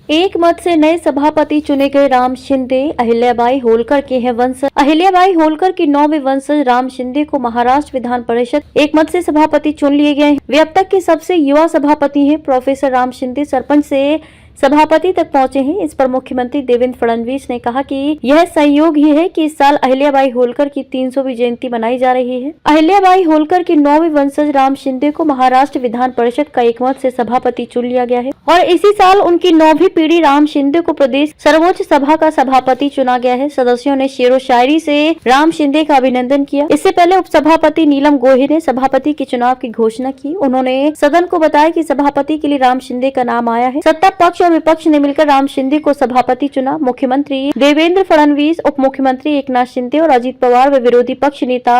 एक मत से नए सभापति चुने गए राम शिंदे अहिल्याबाई होलकर के हैं वंशज। अहिल्याबाई होलकर की 9वें वंशज राम शिंदे को महाराष्ट्र विधान परिषद एक मत से सभापति चुन लिए गए हैं। वे अब तक के सबसे युवा सभापति हैं। प्रोफेसर राम शिंदे सरपंच से सभापति तक पहुंचे हैं। इस पर मुख्यमंत्री देवेंद्र फडणवीस ने कहा कि यह संयोग ही है कि इस साल अहिल्याबाई होलकर की 300वीं जयंती मनाई जा रही है। अहिल्याबाई होलकर के 9वें वंशज राम शिंदे को महाराष्ट्र विधान परिषद का एकमत से सभापति चुन लिया गया है और इसी साल उनकी 9वीं पीढ़ी राम शिंदे को प्रदेश सर्वोच्च सभा का सभापति चुना गया है। सदस्यों ने शेरो शायरी से राम शिंदे का अभिनंदन किया। इससे पहले उपसभापति नीलम गोहे ने सभापति के चुनाव की घोषणा की। उन्होंने सदन को बताया कि सभापति के लिए राम शिंदे का नाम आया है। सत्ता पक्ष और विपक्ष ने मिलकर राम शिंदे को सभापति चुना। मुख्यमंत्री देवेंद्र फडणवीस, उप मुख्यमंत्री एकनाथ शिंदे और अजित पवार व विरोधी पक्ष नेता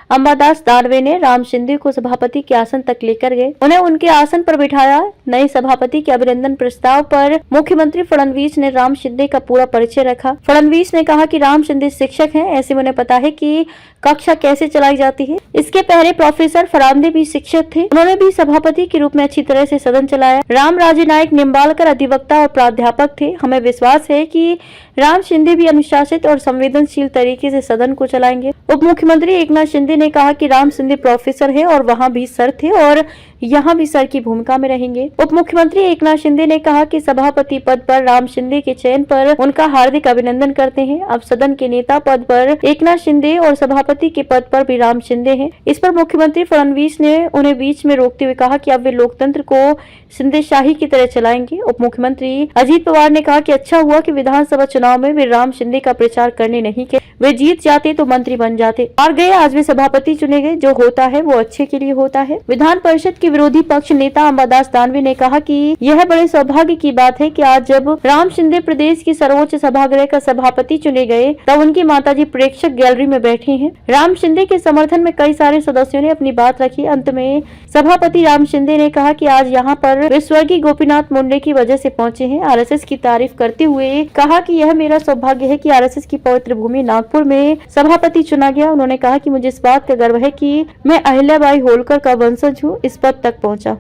अंबादास दानवे ने राम शिंदे को सभापति के आसन तक लेकर गए, उन्हें उनके आसन पर बिठाया। नए सभापति के अभिनंदन प्रस्ताव पर मुख्यमंत्री फडणवीस ने राम शिंदे का पूरा परिचय रखा। फडणवीस ने कहा कि राम शिंदे शिक्षक हैं, ऐसे में उन्हें पता है कि कक्षा कैसे चलाई जाती है। इसके पहले प्रोफेसर फरांदे भी शिक्षक थे, उन्होंने भी सभापति के रूप में अच्छी तरह से सदन चलाया। राम राजे नायक निम्बालकर अधिवक्ता और प्राध्यापक थे। हमें विश्वास है कि राम शिंदे भी अनुशासित और संवेदनशील तरीके से सदन को चलाएंगे। उप मुख्यमंत्री एकनाथ शिंदे ने कहा कि राम शिंदे प्रोफेसर है और वहाँ भी सर थे और यहाँ भी सर की भूमिका में रहेंगे। उप मुख्यमंत्री एकनाथ शिंदे ने कहा कि सभापति पद पर राम शिंदे के चयन पर उनका हार्दिक अभिनंदन करते हैं। अब सदन के नेता पद पर एकनाथ शिंदे और सभापति के पद पर भी राम शिंदे हैं। इस पर मुख्यमंत्री फडणवीस ने उन्हें बीच में रोकते हुए कहा कि अब वे लोकतंत्र को शिंदेशाही की तरह चलाएंगे। उप मुख्यमंत्री अजित पवार ने कहा कि अच्छा हुआ कि विधानसभा चुनाव में वे राम शिंदे का प्रचार करने नहीं गए, वे जीत जाते तो मंत्री बन जाते। और गए, आज वे सभापति चुने गए। जो होता है वो अच्छे के लिए होता है। विधान परिषद के विरोधी पक्ष नेता अंबादास दानवे ने कहा कि यह बड़े सौभाग्य की बात है कि आज जब राम शिंदे प्रदेश की सर्वोच्च सभागृह का सभापति चुने गए तब उनकी माताजी प्रेक्षक गैलरी में बैठी हैं। राम शिंदे के समर्थन में कई सारे सदस्यों ने अपनी बात रखी। अंत में सभापति राम शिंदे ने कहा कि आज यहाँ पर वे स्वर्गीय गोपीनाथ मुंडे की वजह से पहुंचे हैं। आरएसएस की तारीफ करते हुए कहा कि यह मेरा सौभाग्य है कि आरएसएस की पवित्र भूमि नागपुर में सभापति चुना गया। उन्होंने कहा कि मुझे इस बात का गर्व है कि मैं अहिल्याबाई होलकर का वंशज हूँ, इस पद तक पहुंचा।